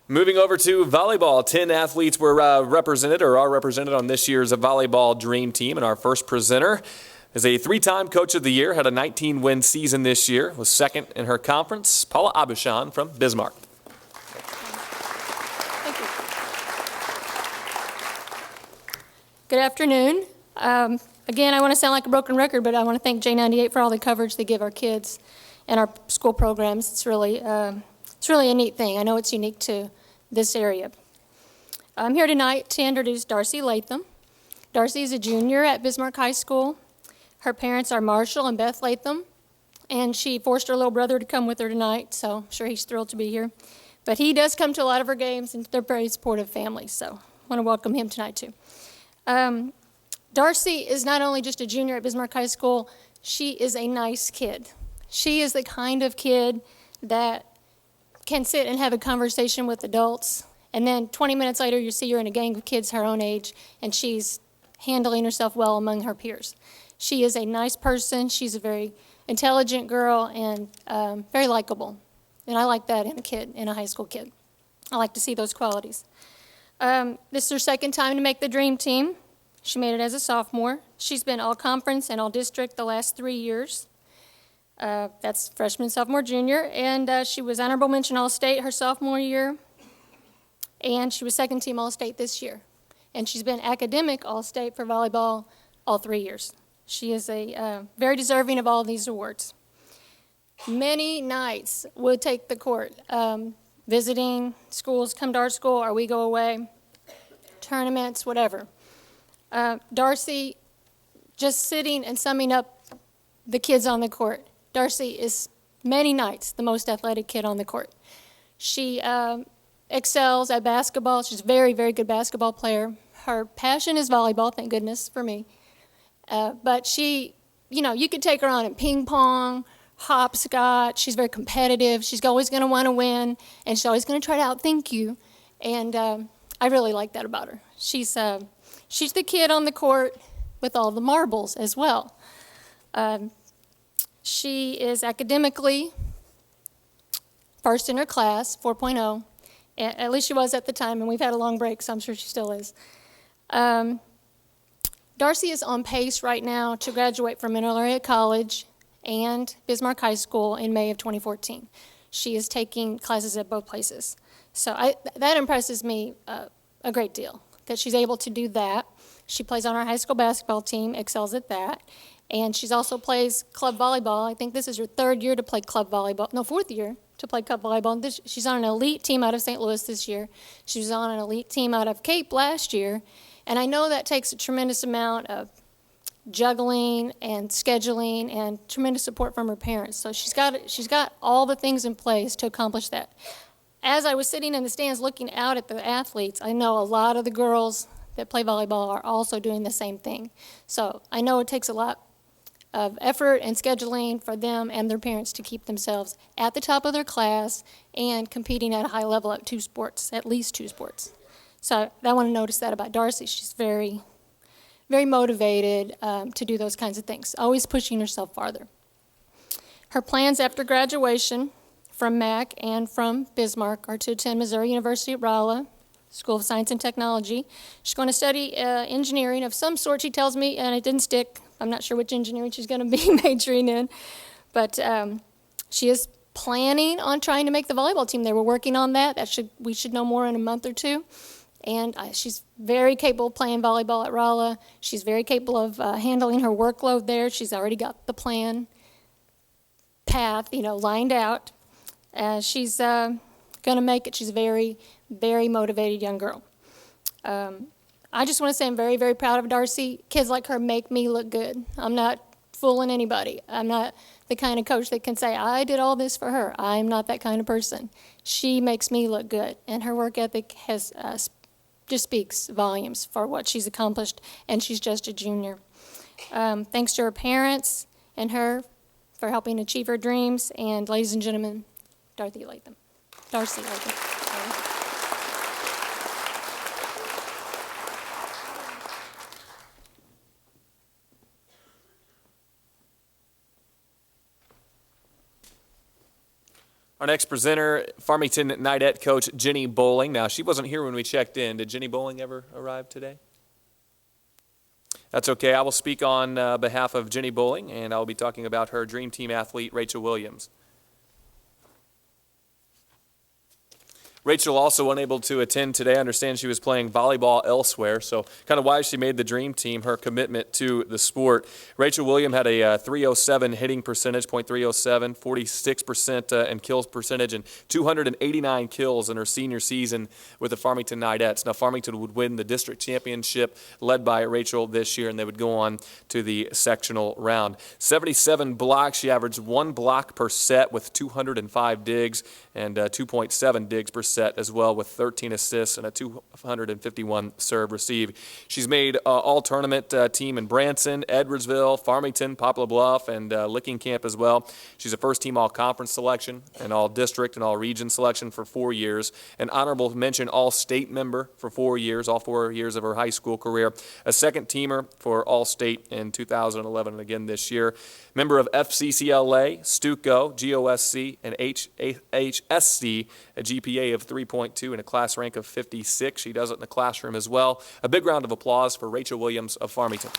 Moving over to volleyball, 10 athletes were represented or are represented on this year's volleyball dream team. And our first presenter is a three-time Coach of the Year, had a 19-win season this year, was second in her conference, Paula Abushan from Bismarck. Thank you. Good afternoon. Again, I want to sound like a broken record, but I want to thank J98 for all the coverage they give our kids and our school programs. It's really a neat thing. I know it's unique to this area. I'm here tonight to introduce Darcy Latham. Darcy is a junior at Bismarck High School. Her parents are Marshall and Beth Latham, and she forced her little brother to come with her tonight, so I'm sure he's thrilled to be here. But he does come to a lot of her games, and they're very supportive family, so I want to welcome him tonight too. Darcy is not only just a junior at Bismarck High School, she is a nice kid. She is the kind of kid that can sit and have a conversation with adults, and then 20 minutes later you see her in a gang of kids her own age, and she's handling herself well among her peers. She is a nice person. She's a very intelligent girl and very likable, and I like that in a high school kid. I like to see those qualities. This is her second time to make the dream team. She made it as a sophomore. She's been all conference and all district the last 3 years. That's freshman, sophomore, junior, and she was honorable mention All-State her sophomore year, and she was second team All-State this year. And she's been academic All-State for volleyball all 3 years. She is very deserving of all of these awards. Many nights would take the court, visiting schools, come to our school, or we go away, tournaments, whatever. Darcy, just sitting and summing up the kids on the court, Darcy is many nights the most athletic kid on the court. She excels at basketball. She's a very, very good basketball player. Her passion is volleyball, thank goodness for me. But she, you could take her on in ping pong, hopscotch. She's very competitive. She's always going to want to win, and she's always going to try to outthink you. And I really like that about her. She's the kid on the court with all the marbles as well. She is academically first in her class, 4.0. At least she was at the time, and we've had a long break, so I'm sure she still is. Darcy is on pace right now to graduate from Mineral Area College and Bismarck High School in May of 2014. She is taking classes at both places. So that impresses me a great deal, that she's able to do that. She plays on our high school basketball team, excels at that. And she also plays club volleyball. I think this is her third year to play club volleyball. No, fourth year to play club volleyball. She's on an elite team out of St. Louis this year. She was on an elite team out of Cape last year. And I know that takes a tremendous amount of juggling and scheduling and tremendous support from her parents. So she's got all the things in place to accomplish that. As I was sitting in the stands looking out at the athletes, I know a lot of the girls that play volleyball are also doing the same thing. So I know it takes a lot of effort and scheduling for them and their parents to keep themselves at the top of their class and competing at a high level at at least two sports. So I want to notice that about Darcy. She's very, very motivated to do those kinds of things, always pushing herself farther. Her plans after graduation from MAC and from Bismarck are to attend Missouri University at Rolla, School of Science and Technology. She's going to study engineering of some sort, she tells me, and it didn't stick. I'm not sure which engineering she's going to be majoring in. But she is planning on trying to make the volleyball team. They were working on that. We should know more in a month or two. And she's very capable of playing volleyball at Rolla. She's very capable of handling her workload there. She's already got the plan, path, lined out. She's going to make it. She's a very, very motivated young girl. I just want to say I'm very, very proud of Darcy. Kids like her make me look good. I'm not fooling anybody. I'm not the kind of coach that can say, I did all this for her. I'm not that kind of person. She makes me look good, and her work ethic has just speaks volumes for what she's accomplished, and she's just a junior. Thanks to her parents and her for helping achieve her dreams, and ladies and gentlemen, Darcy Latham. Our next presenter, Farmington Nidette coach Jenny Bowling. Now, she wasn't here when we checked in. Did Jenny Bowling ever arrive today? That's okay. I will speak on behalf of Jenny Bowling, and I'll be talking about her Dream Team athlete, Rachel Williams. Rachel also unable to attend today. I understand she was playing volleyball elsewhere, so kind of why she made the Dream Team, her commitment to the sport. Rachel Williams had a .307 hitting percentage, .307, 46% in kills percentage, and 289 kills in her senior season with the Farmington Nidettes. Now, Farmington would win the district championship led by Rachel this year, and they would go on to the sectional round. 77 blocks. She averaged 1 block per set with 205 digs and 2.7 digs per set as well, with 13 assists and a 251 serve receive. She's made all-tournament team in Branson, Edwardsville, Farmington, Poplar Bluff, and Licking Camp as well. She's a first-team all-conference selection, an all-district and all-region selection for 4 years, an honorable mention all-state member for 4 years, all 4 years of her high school career, a second-teamer for all-state in 2011 and again this year, member of FCCLA, Stuco, GOSC, and HSC, a GPA of 3.2 and a class rank of 56. She does it in the classroom as well. A big round of applause for Rachel Williams of Farmington.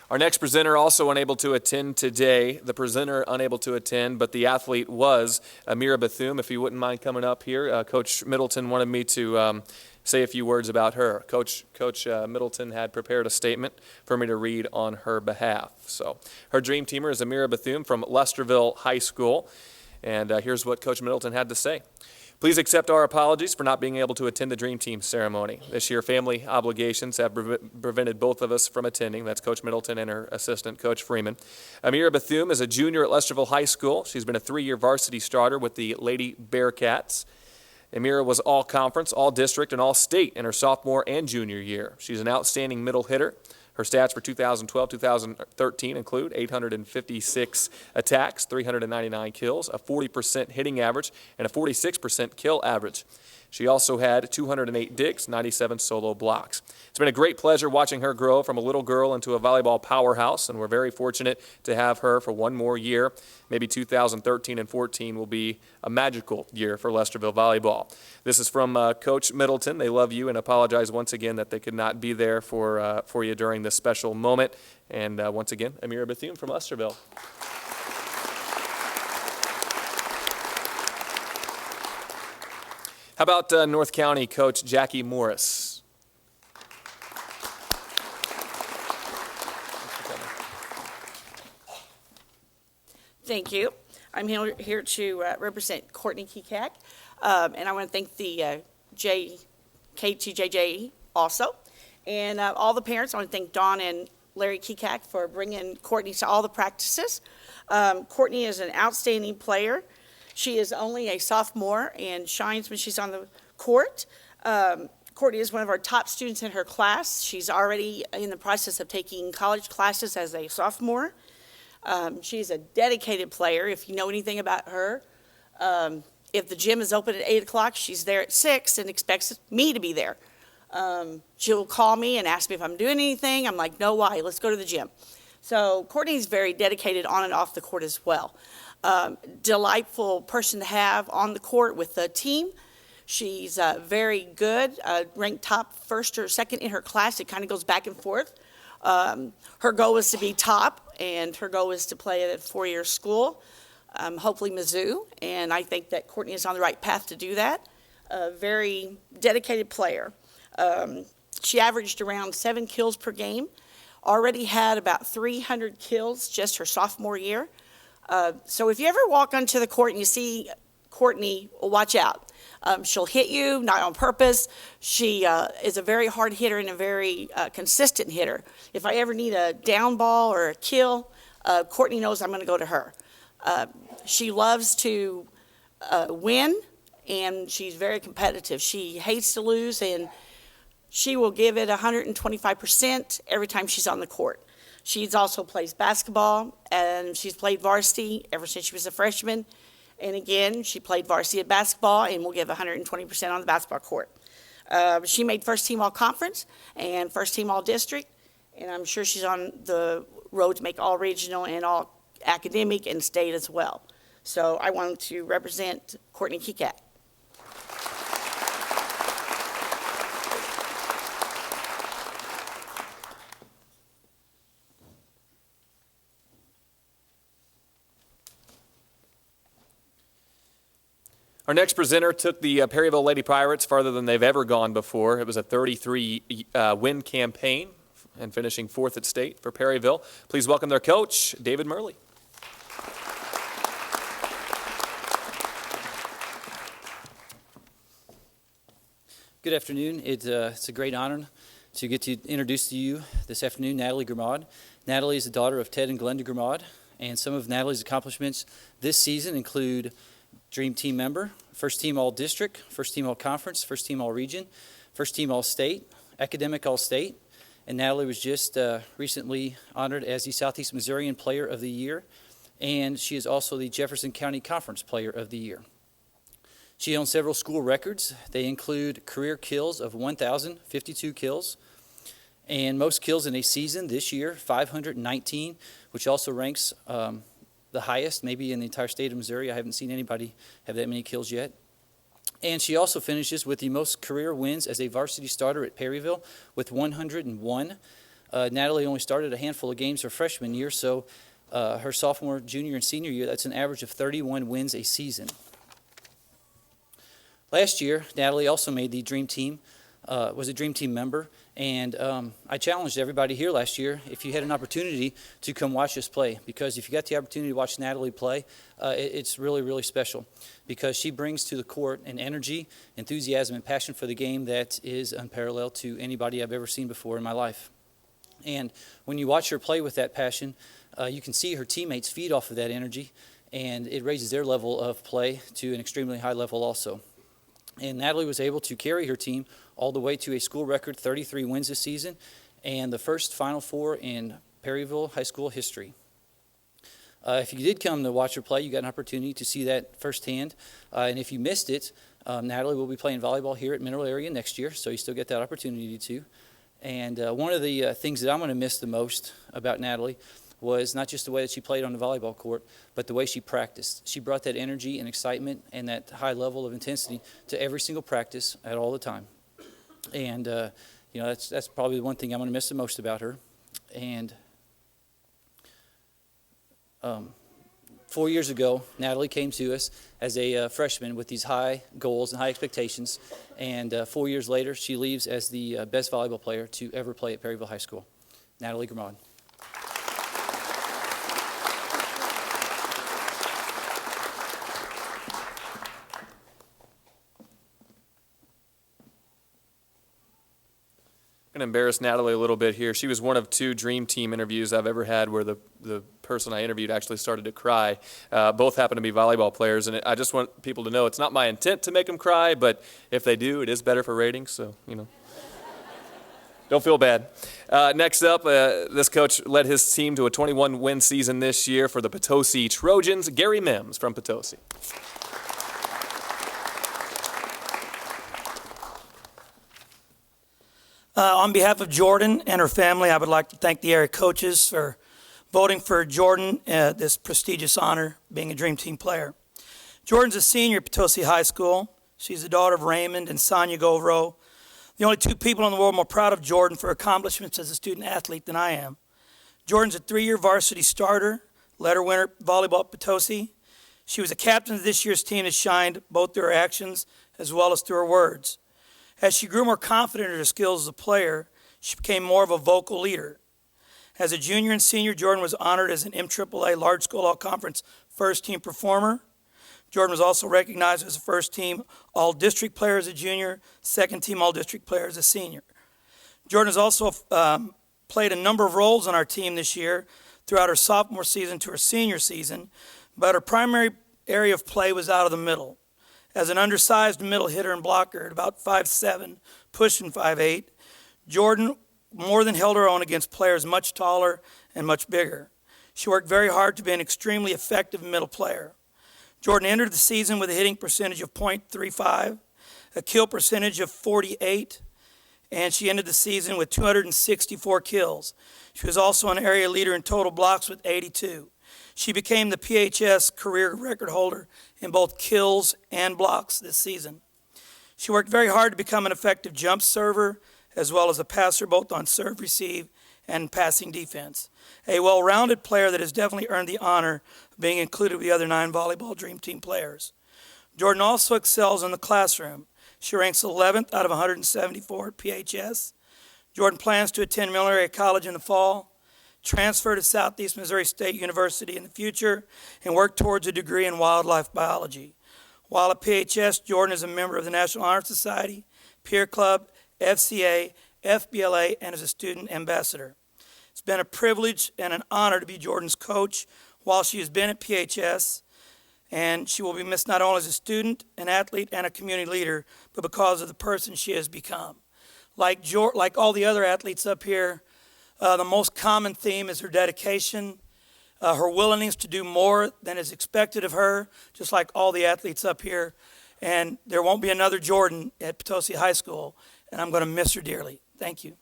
Our next presenter also unable to attend today. The presenter unable to attend, but the athlete was Amira Bethune. If you wouldn't mind coming up here, Coach Middleton wanted me to say a few words about her. Coach Middleton had prepared a statement for me to read on her behalf. So her dream teamer is Amira Bethune from Lesterville High School, and here's what Coach Middleton had to say. Please accept our apologies for not being able to attend the Dream Team ceremony. This year, family obligations have prevented both of us from attending. That's Coach Middleton and her assistant, Coach Freeman. Amira Bethune is a junior at Lesterville High School. She's been a 3-year varsity starter with the Lady Bearcats. Amira was all-conference, all-district, and all-state in her sophomore and junior year. She's an outstanding middle hitter. Her stats for 2012-2013 include 856 attacks, 399 kills, a 40% hitting average, and a 46% kill average. She also had 208 digs, 97 solo blocks. It's been a great pleasure watching her grow from a little girl into a volleyball powerhouse, and we're very fortunate to have her for one more year. Maybe 2013 and 14 will be a magical year for Lesterville volleyball. This is from Coach Middleton. They love you and apologize once again that they could not be there for you during this special moment. And once again, Amira Bethune from Lesterville. How about North County coach Jackie Morris? Thank you. I'm here to represent Courtney Kekak, and I want to thank the KTJJ also, and all the parents. I want to thank Dawn and Larry Kekak for bringing Courtney to all the practices. Courtney is an outstanding player. She is only a sophomore and shines when she's on the court. Courtney is one of our top students in her class. She's already in the process of taking college classes as a sophomore. She's a dedicated player. If you know anything about her, if the gym is open at 8 o'clock, she's there at 6 and expects me to be there. She'll call me and ask me if I'm doing anything. I'm like, no, why? Let's go to the gym. So Courtney's very dedicated on and off the court as well. Delightful person to have on the court with the team. She's very good, ranked top first or second in her class. It kind of goes back and forth. Her goal is to be top, and her goal is to play at a 4-year school, hopefully Mizzou, and I think that Courtney is on the right path to do that. A very dedicated player. She averaged around 7 kills per game, already had about 300 kills just her sophomore year. So if you ever walk onto the court and you see Courtney, well, watch out. She'll hit you, not on purpose. She is a very hard hitter and a very consistent hitter. If I ever need a down ball or a kill, Courtney knows I'm going to go to her. She loves to win, and she's very competitive. She hates to lose, and she will give it 125% every time she's on the court. She's also plays basketball, and she's played varsity ever since she was a freshman. And again, she played varsity at basketball and will give 120% on the basketball court. She made first team all conference and first team all district. and I'm sure she's on the road to make all regional and all academic and state as well. So I wanted to represent Courtney Kekak. Our next presenter took the Perryville Lady Pirates farther than they've ever gone before. It was a 33-win campaign and finishing 4th at state for Perryville. Please welcome their coach, David Murley. Good afternoon. It's a great honor to get to introduce to you this afternoon Natalie Grimmaud. Natalie is the daughter of Ted and Glenda Grimmaud, and some of Natalie's accomplishments this season include Dream Team member, First Team All-District, First Team All-Conference, First Team All-Region, First Team All-State, Academic All-State, and Natalie was just recently honored as the Southeast Missourian Player of the Year, and she is also the Jefferson County Conference Player of the Year. She owns several school records. They include career kills of 1,052 kills, and most kills in a season this year, 519, which also ranks the highest, maybe in the entire state of Missouri. I haven't seen anybody have that many kills yet. And she also finishes with the most career wins as a varsity starter at Perryville with 101. Natalie only started a handful of games her freshman year, so her sophomore, junior, and senior year, that's an average of 31 wins a season. Last year, Natalie also made the Dream Team, was a Dream Team member, and I challenged everybody here last year if you had an opportunity to come watch us play, because if you got the opportunity to watch Natalie play, it's really, really special, because she brings to the court an energy, enthusiasm, and passion for the game that is unparalleled to anybody I've ever seen before in my life. And when you watch her play with that passion, you can see her teammates feed off of that energy, and it raises their level of play to an extremely high level also. And Natalie was able to carry her team all the way to a school record 33 wins this season and the first Final Four in Perryville high school history. If you did come to watch her play, you got an opportunity to see that firsthand. And if you missed it, Natalie will be playing volleyball here at Mineral Area next year, so you still get that opportunity to. And one of the things that I'm going to miss the most about Natalie was not just the way that she played on the volleyball court, but the way she practiced. She brought that energy and excitement and that high level of intensity to every single practice at all the time. And that's probably the one thing I'm going to miss the most about her. And 4 years ago, Natalie came to us as a freshman with these high goals and high expectations. And 4 years later, she leaves as the best volleyball player to ever play at Perryville High School. Natalie Grimmaud. I'm going to embarrass Natalie a little bit here. She was one of 2 Dream Team interviews I've ever had where the person I interviewed actually started to cry. Both happen to be volleyball players, and I just want people to know it's not my intent to make them cry, but if they do, it is better for ratings, so, don't feel bad. Next up, this coach led his team to a 21-win season this year for the Potosi Trojans. Gary Mims from Potosi. On behalf of Jordan and her family, I would like to thank the area coaches for voting for Jordan this prestigious honor, being a Dream Team player. Jordan's a senior at Potosi High School. She's the daughter of Raymond and Sonia Govro, the only 2 people in the world more proud of Jordan for accomplishments as a student athlete than I am. Jordan's a 3-year varsity starter, letter winner volleyball at Potosi. She was a captain of this year's team that shined both through her actions as well as through her words. As she grew more confident in her skills as a player, she became more of a vocal leader. As a junior and senior, Jordan was honored as an MAAA Large School All-Conference first-team performer. Jordan was also recognized as a first-team All-District player as a junior, second-team All-District player as a senior. Jordan has also played a number of roles on our team this year throughout her sophomore season to her senior season, but her primary area of play was out of the middle. As an undersized middle hitter and blocker at about 5'7", pushing 5'8", Jordan more than held her own against players much taller and much bigger. She worked very hard to be an extremely effective middle player. Jordan entered the season with a hitting percentage of .35, a kill percentage of 48, and she ended the season with 264 kills. She was also an area leader in total blocks with 82. She became the PHS career record holder in both kills and blocks this season. She worked very hard to become an effective jump server as well as a passer both on serve, receive, and passing defense. A well-rounded player that has definitely earned the honor of being included with the other 9 volleyball Dream Team players. Jordan also excels in the classroom. She ranks 11th out of 174 at PHS. Jordan plans to attend Miller Area College in the fall, transfer to Southeast Missouri State University in the future, and work towards a degree in wildlife biology. While at PHS, Jordan is a member of the National Honor Society, Peer Club, FCA, FBLA, and is a student ambassador. It's been a privilege and an honor to be Jordan's coach while she has been at PHS, and she will be missed not only as a student, an athlete, and a community leader, but because of the person she has become. Like all the other athletes up here, the most common theme is her dedication, her willingness to do more than is expected of her, just like all the athletes up here. And there won't be another Jordan at Potosi High School, and I'm going to miss her dearly. Thank you.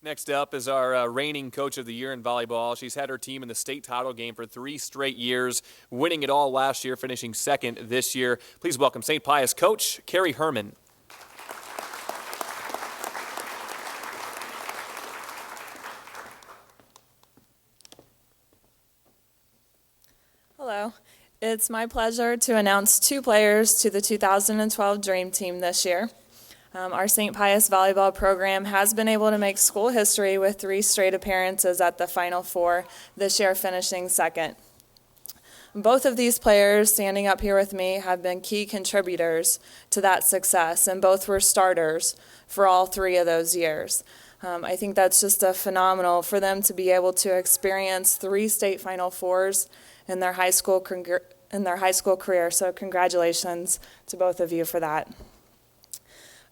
Next up is our reigning Coach of the Year in volleyball. She's had her team in the state title game for 3 straight years, winning it all last year, finishing second this year. Please welcome St. Pius coach Carrie Herman. Hello. It's my pleasure to announce 2 players to the 2012 Dream Team this year. Our St. Pius volleyball program has been able to make school history with 3 straight appearances at the Final Four, this year finishing second. Both of these players standing up here with me have been key contributors to that success, and both were starters for all 3 of those years. I think that's just phenomenal for them to be able to experience 3 state Final Fours in their high school career, so congratulations to both of you for that.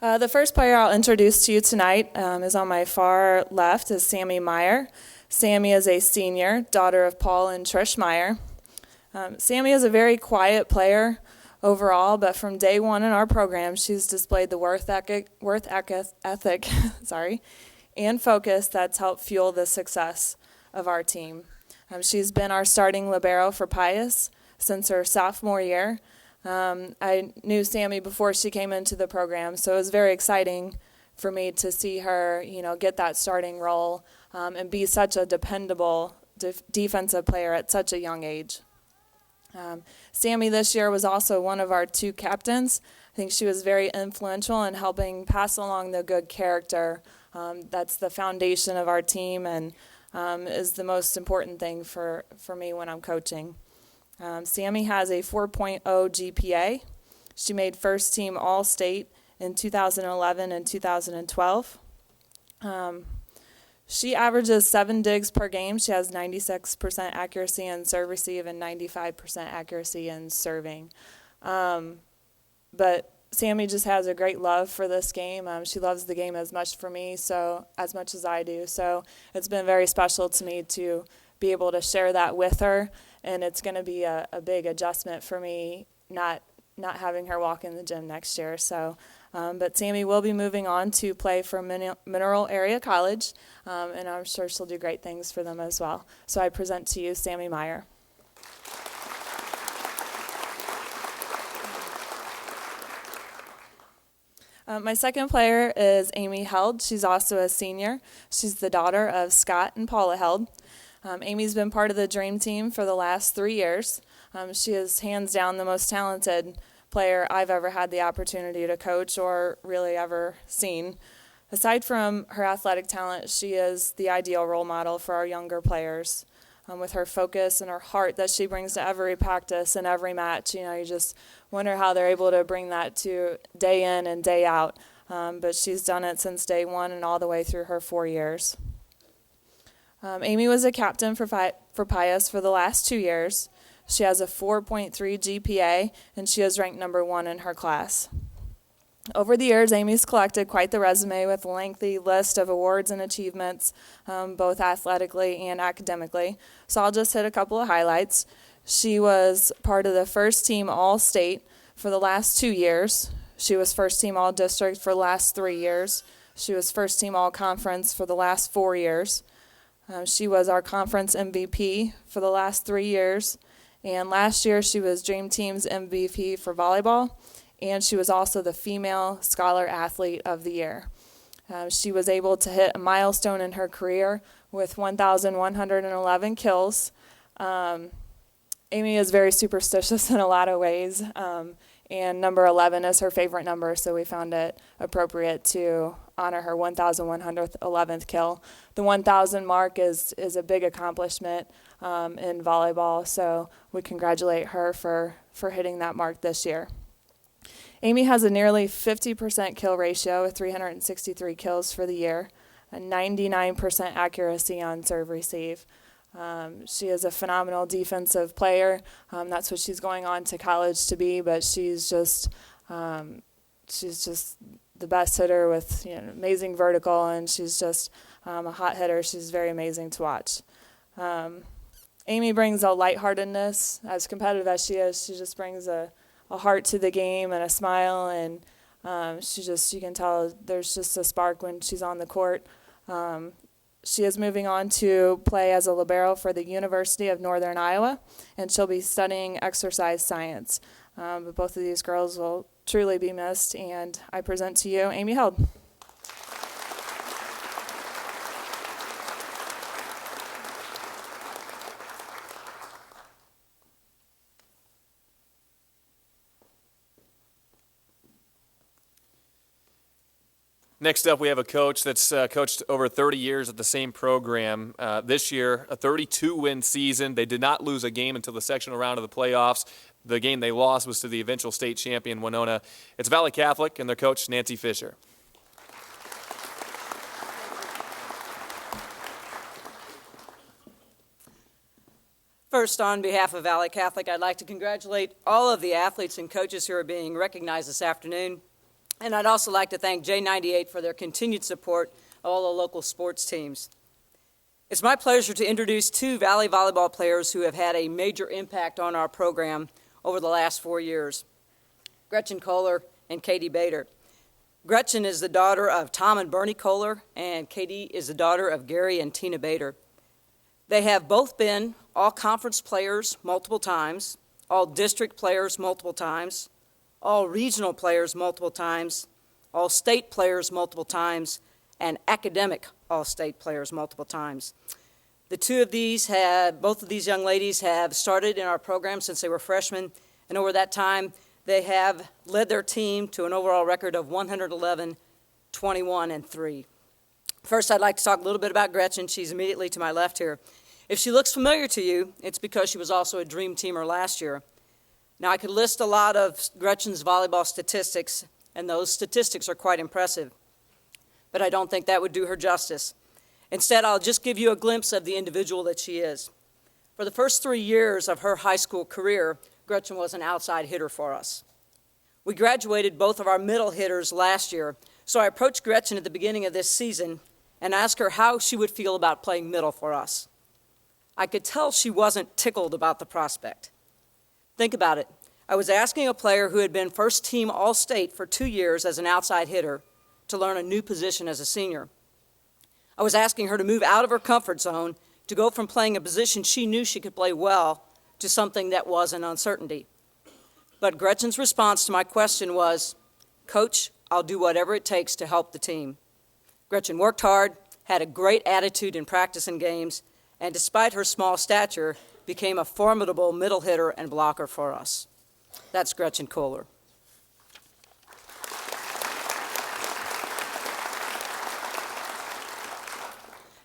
The first player I'll introduce to you tonight is on my far left, is Sammy Meyer. Sammy is a senior, daughter of Paul and Trish Meyer. Sammy is a very quiet player overall, but from day one in our program, she's displayed the work ethic and focus that's helped fuel the success of our team. She's been our starting libero for Pius since her sophomore year. I knew Sammy before she came into the program, so it was very exciting for me to see her, get that starting role and be such a dependable defensive player at such a young age. Sammy this year was also one of our 2 captains. I think she was very influential in helping pass along the good character. That's the foundation of our team and is the most important thing for me when I'm coaching. Sammy has a 4.0 GPA. She made first team All-State in 2011 and 2012. She averages 7 digs per game. She has 96% accuracy in serve receive and 95% accuracy in serving. But Sammy just has a great love for this game. She loves the game as much as I do. So it's been very special to me to be able to share that with her. And it's going to be a big adjustment for me not having her walk in the gym next year. So, but Sammy will be moving on to play for Mineral Area College, and I'm sure she'll do great things for them as well. So I present to you Sammy Meyer. My second player is Amy Held. She's also a senior. She's the daughter of Scott and Paula Held. Amy's been part of the Dream Team for the last 3 years. She is hands down the most talented player I've ever had the opportunity to coach or really ever seen. Aside from her athletic talent, she is the ideal role model for our younger players. With her focus and her heart that she brings to every practice and every match, you just wonder how they're able to bring that to day in and day out. But she's done it since day one and all the way through her 4 years. Amy was a captain for Pius for the last 2 years. She has a 4.3 GPA, and she is ranked number 1 in her class. Over the years, Amy's collected quite the resume with a lengthy list of awards and achievements, both athletically and academically. So I'll just hit a couple of highlights. She was part of the first team All-State for the last 2 years. She was first team All-District for the last 3 years. She was first team All-Conference for the last 4 years. She was our conference MVP for the last 3 years. And last year, she was Dream Team's MVP for volleyball. And she was also the Female Scholar Athlete of the Year. She was able to hit a milestone in her career with 1,111 kills. Amy is very superstitious in a lot of ways, and number 11 is her favorite number, so we found it appropriate to honor her 1,111th kill. The 1,000 mark is a big accomplishment in volleyball, so we congratulate her for hitting that mark this year. Amy has a nearly 50% kill ratio with 363 kills for the year, a 99% accuracy on serve receive. She is a phenomenal defensive player. That's what she's going on to college to be, but she's just the best hitter with amazing vertical, and she's just a hot hitter. She's very amazing to watch. Amy brings a lightheartedness. As competitive as she is, she just brings a heart to the game and a smile, and you can tell there's just a spark when she's on the court. She is moving on to play as a libero for the University of Northern Iowa, and she'll be studying exercise science. But both of these girls will truly be missed, and I present to you Amy Held. Next up, we have a coach that's coached over 30 years at the same program. This year, a 32-win season. They did not lose a game until the sectional round of the playoffs. The game they lost was to the eventual state champion, Winona. It's Valley Catholic and their coach, Nancy Fisher. First, on behalf of Valley Catholic, I'd like to congratulate all of the athletes and coaches who are being recognized this afternoon. And I'd also like to thank J98 for their continued support of all the local sports teams. It's my pleasure to introduce two Valley volleyball players who have had a major impact on our program over the last 4 years, Gretchen Kohler and Katie Bader. Gretchen is the daughter of Tom and Bernie Kohler, and Katie is the daughter of Gary and Tina Bader. They have both been all-conference players multiple times, all-district players multiple times, all regional players multiple times, all state players multiple times, and academic all-state players multiple times. Both of these young ladies have started in our program since they were freshmen, and over that time, they have led their team to an overall record of 111, 21, and 3. First, I'd like to talk a little bit about Gretchen. She's immediately to my left here. If she looks familiar to you, it's because she was also a Dream Teamer last year. Now, I could list a lot of Gretchen's volleyball statistics, and those statistics are quite impressive, but I don't think that would do her justice. Instead, I'll just give you a glimpse of the individual that she is. For the first 3 years of her high school career, Gretchen was an outside hitter for us. We graduated both of our middle hitters last year, so I approached Gretchen at the beginning of this season and asked her how she would feel about playing middle for us. I could tell she wasn't tickled about the prospect. Think about it. I was asking a player who had been first team All-State for 2 years as an outside hitter to learn a new position as a senior. I was asking her to move out of her comfort zone to go from playing a position she knew she could play well to something that was an uncertainty. But Gretchen's response to my question was, "Coach, I'll do whatever it takes to help the team." Gretchen worked hard, had a great attitude in practice and games, and despite her small stature, became a formidable middle hitter and blocker for us. That's Gretchen Kohler.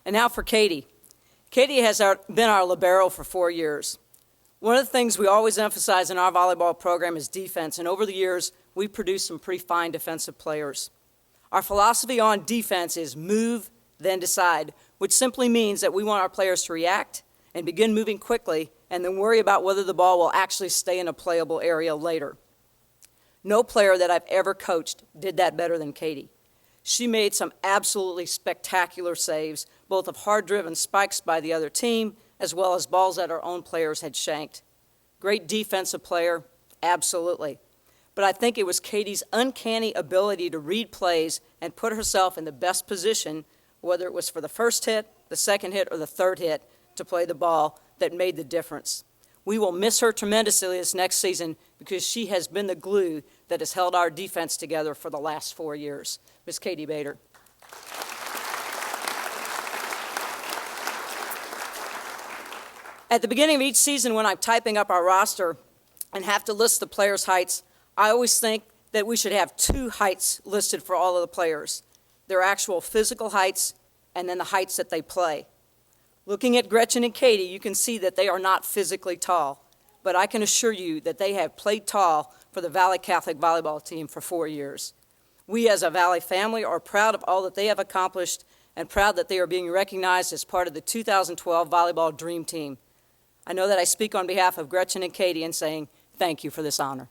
And now for Katie. Katie has been our libero for 4 years. One of the things we always emphasize in our volleyball program is defense, and over the years, we've produced some pretty fine defensive players. Our philosophy on defense is move, then decide, which simply means that we want our players to react and begin moving quickly, and then worry about whether the ball will actually stay in a playable area later. No player that I've ever coached did that better than Katie. She made some absolutely spectacular saves, both of hard-driven spikes by the other team, as well as balls that our own players had shanked. Great defensive player, absolutely. But I think it was Katie's uncanny ability to read plays and put herself in the best position, whether it was for the first hit, the second hit, or the third hit, to play the ball that made the difference. We will miss her tremendously this next season because she has been the glue that has held our defense together for the last 4 years. Miss Katie Bader. At the beginning of each season, when I'm typing up our roster and have to list the players' heights, I always think that we should have 2 heights listed for all of the players: their actual physical heights and then the heights that they play. Looking at Gretchen and Katie, you can see that they are not physically tall, but I can assure you that they have played tall for the Valley Catholic volleyball team for 4 years. We as a Valley family are proud of all that they have accomplished and proud that they are being recognized as part of the 2012 Volleyball Dream Team. I know that I speak on behalf of Gretchen and Katie in saying thank you for this honor.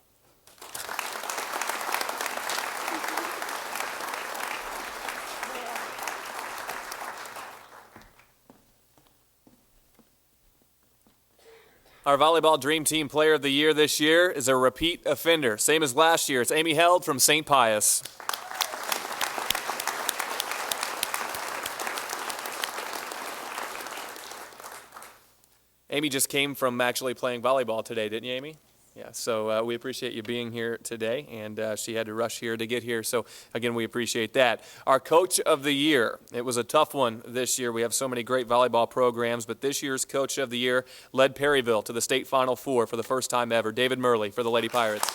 Our Volleyball Dream Team Player of the Year this year is a repeat offender. Same as last year. It's Amy Held from St. Pius. Amy just came from actually playing volleyball today, didn't you, Amy? Yeah, so we appreciate you being here today, and she had to rush here to get here, so again, we appreciate that. Our Coach of the Year, it was a tough one this year. We have so many great volleyball programs, but this year's Coach of the Year led Perryville to the state Final Four for the first time ever. David Murley for the Lady Pirates.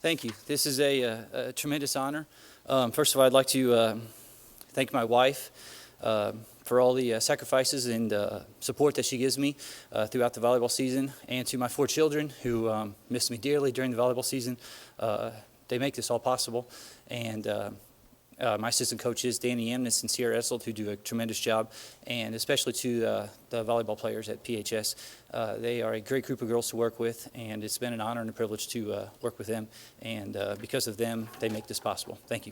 Thank you. This is a tremendous honor. First of all, I'd like to thank my wife for all the sacrifices and support that she gives me throughout the volleyball season, and to my 4 children who miss me dearly during the volleyball season. They make this all possible, and my assistant coaches, Danny Amnes and Sierra Esselt, who do a tremendous job, and especially to the volleyball players at PHS. They are a great group of girls to work with, and it's been an honor and a privilege to work with them, and because of them, they make this possible. Thank you.